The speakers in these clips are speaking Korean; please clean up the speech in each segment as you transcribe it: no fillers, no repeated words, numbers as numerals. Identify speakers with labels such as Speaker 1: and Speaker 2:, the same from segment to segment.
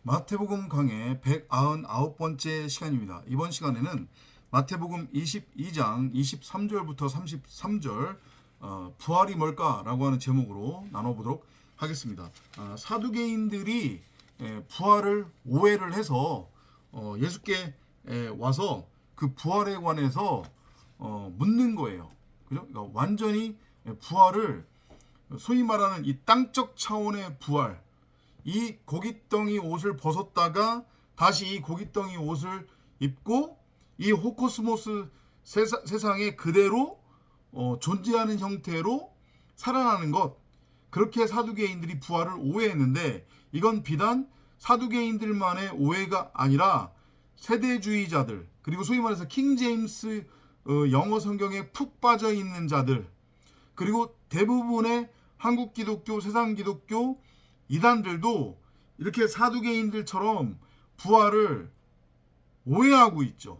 Speaker 1: 마태복음 강의 199번째 시간입니다. 이번 시간에는 마태복음 22장 23절부터 33절 부활이 뭘까라고 하는 제목으로 나눠보도록 하겠습니다. 사두개인들이 부활을 오해를 해서 예수께 와서 그 부활에 관해서 묻는 거예요. 그죠? 그러니까 완전히 부활을 소위 말하는 이 땅적 차원의 부활, 이 고깃덩이 옷을 벗었다가 다시 이 고깃덩이 옷을 입고 이 호코스모스 세상에 그대로 존재하는 형태로 살아나는 것, 그렇게 사두개인들이 부활을 오해했는데, 이건 비단 사두개인들만의 오해가 아니라 세대주의자들, 그리고 소위 말해서 킹제임스 영어 성경에 푹 빠져 있는 자들, 그리고 대부분의 한국 기독교, 세상 기독교 이단들도 이렇게 사두개인들처럼 부활을 오해하고 있죠.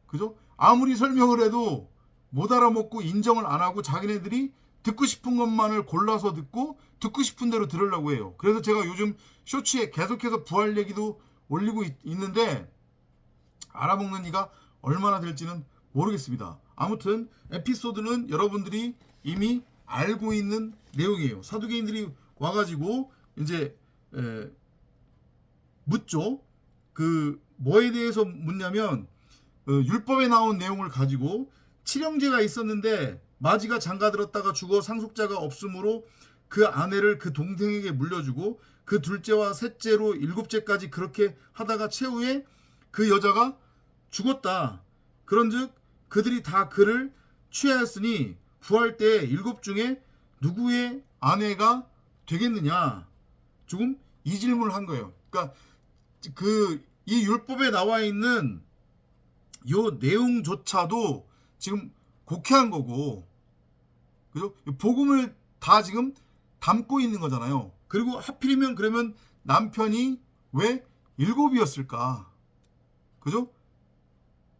Speaker 1: 그죠? 아무리 설명을 해도 못 알아먹고 인정을 안 하고 자기네들이 듣고 싶은 것만을 골라서 듣고 싶은 대로 들으려고 해요. 그래서 제가 요즘 쇼츠에 계속해서 부활 얘기도 올리고 있는데 알아먹는 이가 얼마나 될지는 모르겠습니다. 아무튼 에피소드는 여러분들이 이미 알고 있는 내용이에요. 사두개인들이 와가지고 이제 묻죠. 그 뭐에 대해서 묻냐면 율법에 나온 내용을 가지고 칠형제가 있었는데 마지가 장가들었다가 죽어 상속자가 없으므로 그 아내를 그 동생에게 물려주고 그 둘째와 셋째로 일곱째까지 그렇게 하다가 최후에 그 여자가 죽었다. 그런즉 그들이 다 그를 취하였으니 부활 때 일곱 중에 누구의 아내가 되겠느냐? 조금 이 질문을 한 거예요. 그러니까 이 율법에 나와 있는 요 내용조차도 지금 곡해한 거고, 그죠? 복음을 다 지금 담고 있는 거잖아요. 그리고 하필이면 그러면 남편이 왜 7이었을까? 그죠?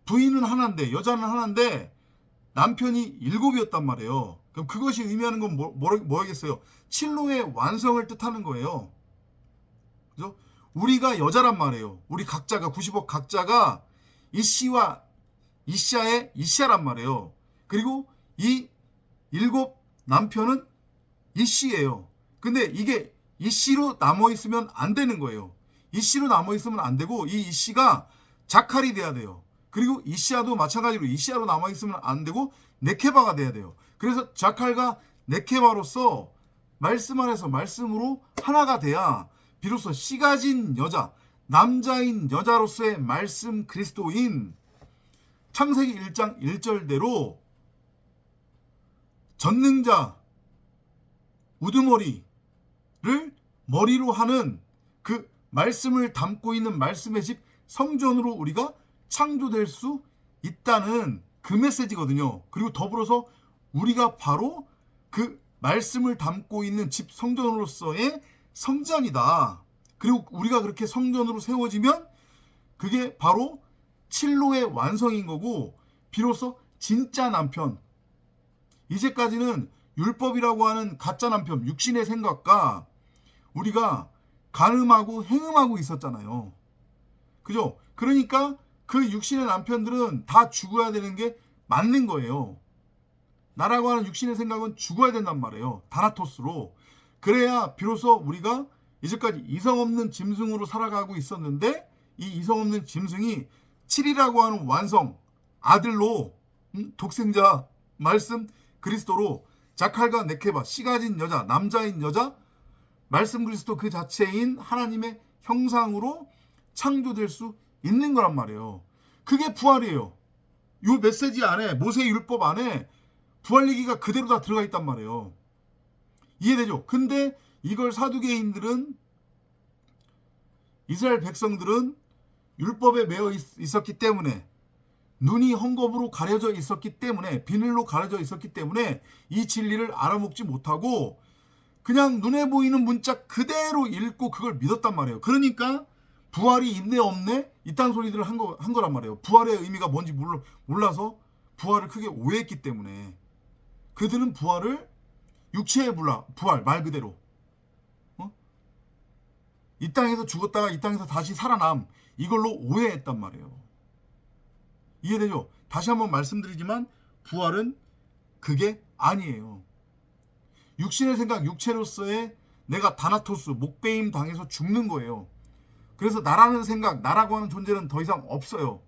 Speaker 1: 부인은 하나인데, 여자는 하나인데 남편이 7이었단 말이에요. 그럼 그것이 의미하는 건 뭐겠어요? 칠로의 완성을 뜻하는 거예요. 그죠? 우리가 여자란 말이에요. 우리 각자가 90억 각자가 이씨와 이샤의 이샤란 말이에요. 그리고 이 7 남편은 이씨예요. 근데 이게 이씨로 남아있으면 안 되는 거예요. 이씨로 남아있으면 안 되고 이 이씨가 자칼이 돼야 돼요. 그리고 이시아도 마찬가지로 이시아로 남아있으면 안 되고 네케바가 돼야 돼요. 그래서 자칼과 네케바로서 말씀 안에서 말씀으로 하나가 돼야 비로소 씨 가진 여자, 남자인 여자로서의 말씀 그리스도인 창세기 1장 1절대로 전능자 우두머리를 머리로 하는 그 말씀을 담고 있는 말씀의 집 성전으로 우리가 창조될 수 있다는 그 메시지거든요. 그리고 더불어서 우리가 바로 그 말씀을 담고 있는 집 성전으로서의 성전이다. 그리고 우리가 그렇게 성전으로 세워지면 그게 바로 칠로의 완성인 거고, 비로소 진짜 남편, 이제까지는 율법이라고 하는 가짜 남편, 육신의 생각과 우리가 간음하고 행음하고 있었잖아요. 그죠? 그러니까 그 육신의 남편들은 다 죽어야 되는 게 맞는 거예요. 나라고 하는 육신의 생각은 죽어야 된단 말이에요. 다나토스로. 그래야 비로소 우리가 이제까지 이성 없는 짐승으로 살아가고 있었는데, 이 이성 없는 짐승이 7이라고 하는 완성 아들로, 독생자 말씀 그리스도로 자칼과 네케바, 씨 가진 여자, 남자인 여자, 말씀 그리스도 그 자체인 하나님의 형상으로 창조될 수 있는 거란 말이에요. 그게 부활이에요. 요 메시지 안에, 모세 율법 안에 부활 얘기가 그대로 다 들어가 있단 말이에요. 이해되죠? 근데 이걸 사두개인들은, 이스라엘 백성들은 율법에 매여 있었기 때문에, 눈이 헝겊으로 가려져 있었기 때문에, 비늘로 가려져 있었기 때문에 이 진리를 알아먹지 못하고 그냥 눈에 보이는 문자 그대로 읽고 그걸 믿었단 말이에요. 그러니까 부활이 있네 없네 이딴 소리들을 한 거란 말이에요. 부활의 의미가 뭔지 몰라서 부활을 크게 오해했기 때문에. 그들은 부활을 육체의 부활 말 그대로 이 땅에서 죽었다가 이 땅에서 다시 살아남, 이걸로 오해했단 말이에요. 이해되죠? 다시 한번 말씀드리지만 부활은 그게 아니에요. 육신의 생각, 육체로서의 내가 다나토스, 목베임 당해서 죽는 거예요. 그래서 나라는 생각, 나라고 하는 존재는 더 이상 없어요.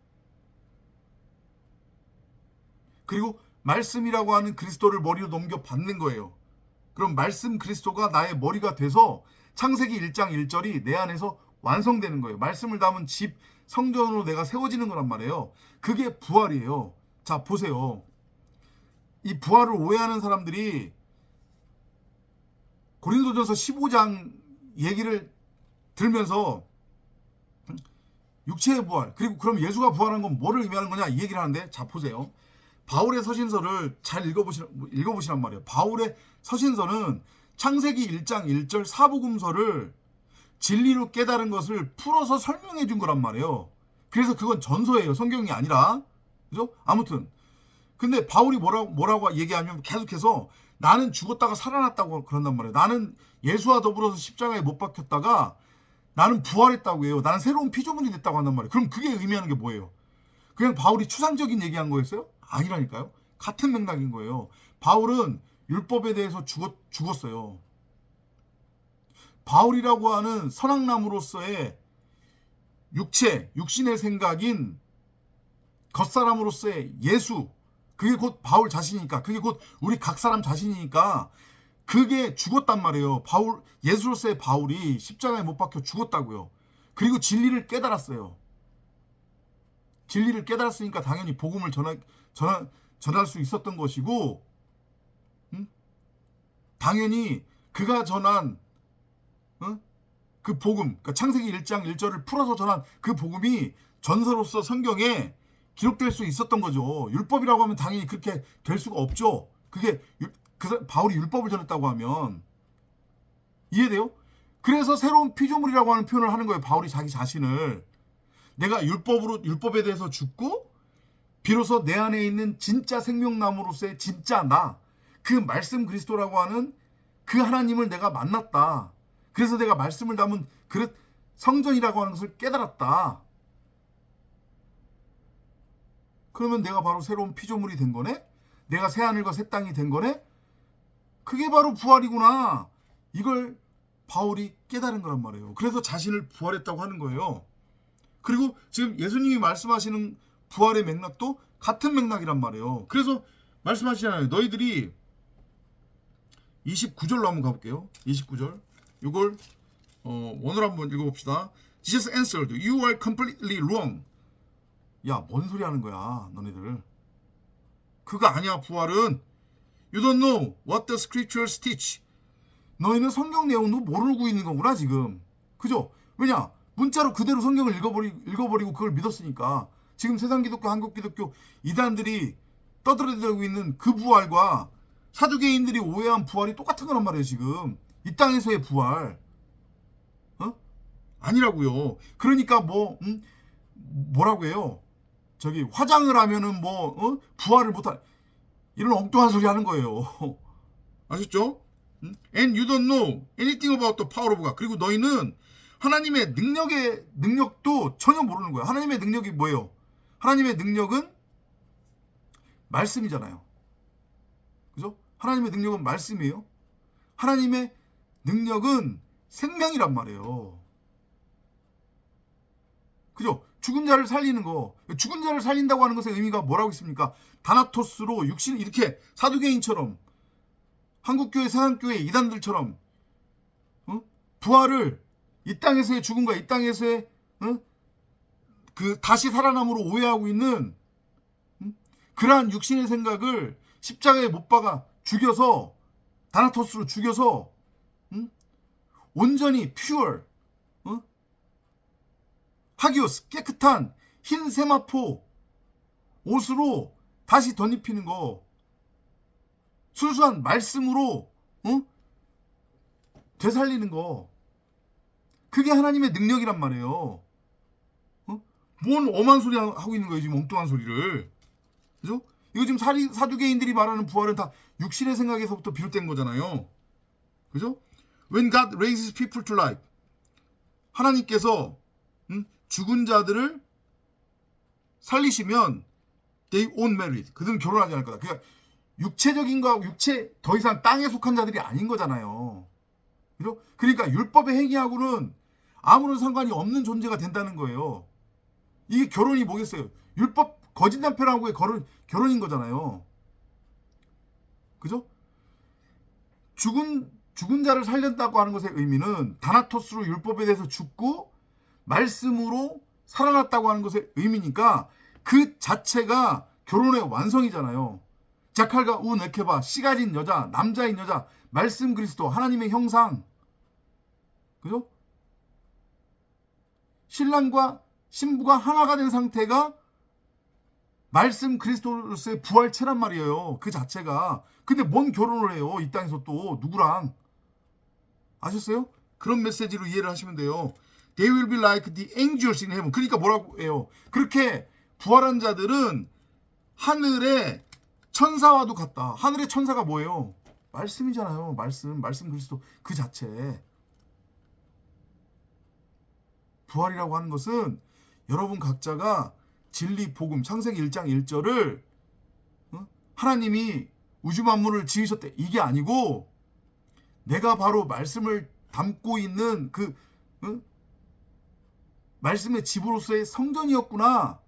Speaker 1: 그리고 말씀이라고 하는 그리스도를 머리로 넘겨 받는 거예요. 그럼 말씀 그리스도가 나의 머리가 돼서 창세기 1장 1절이 내 안에서 완성되는 거예요. 말씀을 담은 집, 성전으로 내가 세워지는 거란 말이에요. 그게 부활이에요. 자, 보세요. 이 부활을 오해하는 사람들이 고린도전서 15장 얘기를 들면서 육체의 부활, 그리고 그럼 예수가 부활한 건 뭐를 의미하는 거냐 이 얘기를 하는데, 자 보세요. 바울의 서신서를 잘 읽어보시란 말이에요. 바울의 서신서는 창세기 1장 1절 사복음서를 진리로 깨달은 것을 풀어서 설명해 준 거란 말이에요. 그래서 그건 전서예요. 성경이 아니라. 그죠? 아무튼 근데 바울이 뭐라고 얘기하면 계속해서 나는 죽었다가 살아났다고 그런단 말이에요. 나는 예수와 더불어서 십자가에 못 박혔다가 나는 부활했다고 해요. 나는 새로운 피조물이 됐다고 한단 말이에요. 그럼 그게 의미하는 게 뭐예요? 그냥 바울이 추상적인 얘기한 거였어요? 아니라니까요. 같은 맥락인 거예요. 바울은 율법에 대해서 죽었어요. 바울이라고 하는 선악나무로서의 육신의 생각인 겉사람으로서의 예수, 그게 곧 바울 자신이니까, 그게 곧 우리 각 사람 자신이니까 그게 죽었단 말이에요. 예수로서의 바울이 십자가에 못 박혀 죽었다고요. 그리고 진리를 깨달았어요. 진리를 깨달았으니까 당연히 복음을 전할 수 있었던 것이고, 당연히 그가 전한 그 복음, 그러니까 창세기 1장 1절을 풀어서 전한 그 복음이 전서로서 성경에 기록될 수 있었던 거죠. 율법이라고 하면 당연히 그렇게 될 수가 없죠. 그게 바울이 율법을 전했다고 하면. 이해돼요? 그래서 새로운 피조물이라고 하는 표현을 하는 거예요. 바울이 자기 자신을. 내가 율법에 대해서 죽고 비로소 내 안에 있는 진짜 생명나무로서의 진짜 나, 그 말씀 그리스도라고 하는 그 하나님을 내가 만났다. 그래서 내가 말씀을 담은 그릇 성전이라고 하는 것을 깨달았다. 그러면 내가 바로 새로운 피조물이 된 거네? 내가 새하늘과 새 땅이 된 거네? 그게 바로 부활이구나. 이걸 바울이 깨달은 거란 말이에요. 그래서 자신을 부활했다고 하는 거예요. 그리고 지금 예수님이 말씀하시는 부활의 맥락도 같은 맥락이란 말이에요. 그래서 말씀하시잖아요. 너희들이 29절로 한번 가볼게요. 29절. 이걸 원어로 한번 읽어봅시다. Jesus answered, you are completely wrong. 야, 뭔 소리 하는 거야, 너네들. 그거 아니야, 부활은. You don't know what the scriptures teach. 너희는 성경 내용도 모르고 있는 거구나, 지금. 그죠? 왜냐? 문자로 그대로 성경을 읽어버리고 그걸 믿었으니까. 지금 세상 기독교, 한국 기독교 이단들이 떠들어대고 있는 그 부활과 사두개인들이 오해한 부활이 똑같은 거란 말이에요, 지금. 이 땅에서의 부활. 아니라고요. 그러니까 뭐라고 해요? 저기 화장을 하면은 부활을 못할, 이런 엉뚱한 소리 하는 거예요. 아셨죠? And you don't know anything about the power of God. 그리고 너희는 하나님의 능력도 전혀 모르는 거예요. 하나님의 능력이 뭐예요? 하나님의 능력은 말씀이잖아요. 그죠? 하나님의 능력은 말씀이에요. 하나님의 능력은 생명이란 말이에요. 그죠? 죽은 자를 살리는 거. 죽은 자를 살린다고 하는 것의 의미가 뭐라고 있습니까? 다나토스로 육신, 이렇게 사두개인처럼, 한국교회, 세상교회 이단들처럼 부활을 이 땅에서의 죽음과 이 땅에서의 그 다시 살아남으로 오해하고 있는 그러한 육신의 생각을 십자가에 못 박아 죽여서, 다나토스로 죽여서 온전히 pure, 하기오스, 깨끗한 흰 세마포 옷으로 다시 덧입히는 거, 순수한 말씀으로 되살리는 거, 그게 하나님의 능력이란 말이에요. 뭔 엄한 소리 하고 있는 거예요, 지금. 엉뚱한 소리를. 그죠? 이거 지금 사두개인들이 말하는 부활은 다 육신의 생각에서부터 비롯된 거잖아요. 그죠? When God raises people to life, 하나님께서 죽은 자들을 살리시면 they won't marry. 그들은 결혼하지 않을 거다. 그러니까 육체적인 거하고 육체 더 이상 땅에 속한 자들이 아닌 거잖아요. 그죠? 그러니까 율법의 행위하고는 아무런 상관이 없는 존재가 된다는 거예요. 이게 결혼이 뭐겠어요? 율법 거짓 남편하고의 결혼인 거잖아요. 그죠? 죽은 자를 살렸다고 하는 것의 의미는 다나토스로 율법에 대해서 죽고 말씀으로 살아났다고 하는 것의 의미니까 그 자체가 결혼의 완성이잖아요. 자칼과 우 네케바, 씨 가진 여자, 남자인 여자, 말씀 그리스도, 하나님의 형상. 그죠? 신랑과 신부가 하나가 된 상태가 말씀 그리스도로서의 부활체란 말이에요. 그 자체가. 근데 뭔 결혼을 해요? 이 땅에서 또 누구랑? 아셨어요? 그런 메시지로 이해를 하시면 돼요. They will be like the angels in heaven. 그러니까 뭐라고 해요? 그렇게 부활한 자들은 하늘의 천사와도 같다. 하늘의 천사가 뭐예요? 말씀이잖아요. 말씀 그리스도 그 자체. 부활이라고 하는 것은 여러분 각자가 진리 복음 창세기 1장 1절을 하나님이 우주 만물을 지으셨대. 이게 아니고 내가 바로 말씀을 담고 있는 그 말씀의 집으로서의 성전이었구나.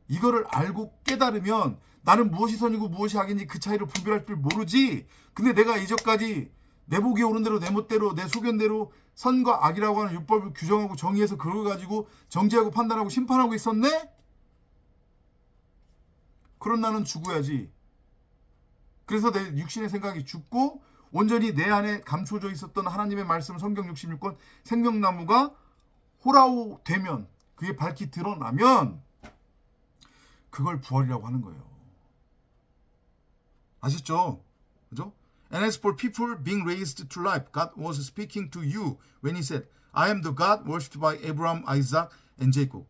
Speaker 1: 이거를 알고 깨달으면 나는 무엇이 선이고 무엇이 악인지 그 차이를 분별할 줄 모르지. 근데 내가 이전까지 내 보기에 오른 대로 내 멋대로 내 소견대로 선과 악이라고 하는 율법을 규정하고 정의해서 그걸 가지고 정죄하고 판단하고 심판하고 있었네? 그런 나는 죽어야지. 그래서 내 육신의 생각이 죽고 온전히 내 안에 감춰져 있었던 하나님의 말씀 성경 66권 생명나무가 호라오 되면 그게 밝히 드러나면 그걸 부활이라고 하는 거예요. 아셨죠? 그죠? And as for people being raised to life, God was speaking to you when he said, I am the God worshipped by Abraham, Isaac, and Jacob.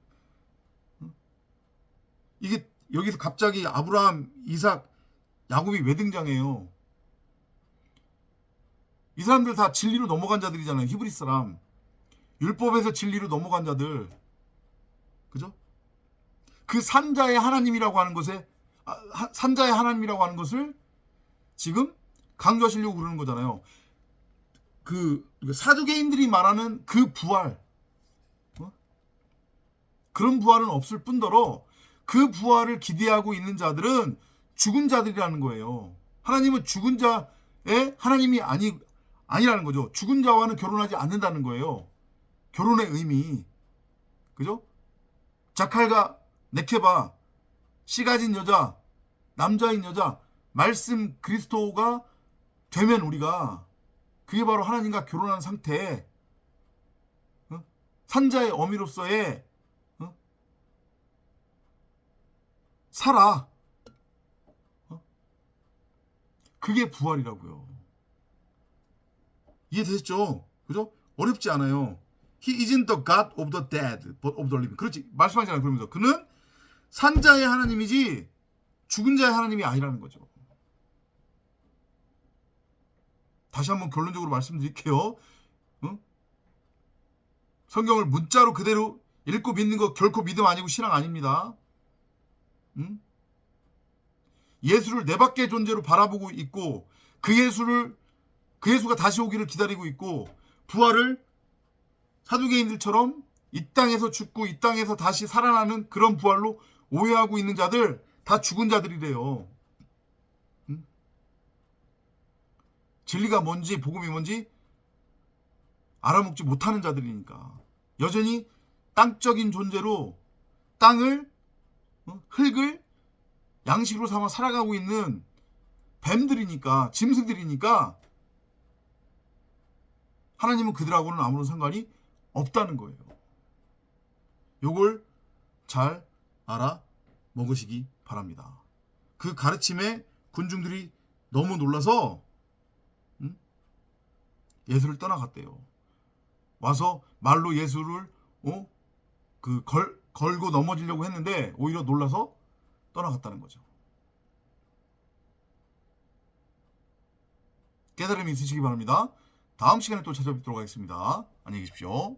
Speaker 1: 이게 여기서 갑자기 아브라함, 이삭, 야곱이 왜 등장해요? 이 사람들 다 진리로 넘어간 자들이잖아요. 히브리 사람. 율법에서 진리로 넘어간 자들. 그죠? 그 산자의 하나님이라고 하는 것에 산자의 하나님이라고 하는 것을 지금 강조하시려고 그러는 거잖아요. 그 사두개인들이 말하는 그 부활, 그런 부활은 없을 뿐더러 그 부활을 기대하고 있는 자들은 죽은 자들이라는 거예요. 하나님은 죽은 자의 하나님이 아니라는 거죠. 죽은 자와는 결혼하지 않는다는 거예요. 결혼의 의미. 그죠? 자칼과 네케바, 씨 가진 여자, 남자인 여자, 말씀 그리스도가 되면 우리가 그게 바로 하나님과 결혼한 상태. 산자의 어미로서의 살아. 그게 부활이라고요. 이해되셨죠? 그죠? 어렵지 않아요. He isn't the God of the dead, but of the living. 그렇지. 말씀하잖아요. 그러면서 그는 산자의 하나님이지 죽은 자의 하나님이 아니라는 거죠. 다시 한번 결론적으로 말씀드릴게요. 성경을 문자로 그대로 읽고 믿는 거 결코 믿음 아니고 신앙 아닙니다. 예수를 내 밖의 존재로 바라보고 있고 그 예수가 다시 오기를 기다리고 있고 부활을 사두개인들처럼 이 땅에서 죽고 이 땅에서 다시 살아나는 그런 부활로 오해하고 있는 자들 다 죽은 자들이래요. 진리가 뭔지 복음이 뭔지 알아먹지 못하는 자들이니까 여전히 땅적인 존재로 땅을 흙을 양식으로 삼아 살아가고 있는 뱀들이니까 짐승들이니까 하나님은 그들하고는 아무런 상관이 없다는 거예요. 요걸 잘 알아 먹으시기 바랍니다. 그 가르침에 군중들이 너무 놀라서 예수를 떠나갔대요. 와서 말로 예수를 걸고 넘어지려고 했는데 오히려 놀라서 떠나갔다는 거죠. 깨달음이 있으시기 바랍니다. 다음 시간에 또 찾아뵙도록 하겠습니다. 안녕히 계십시오.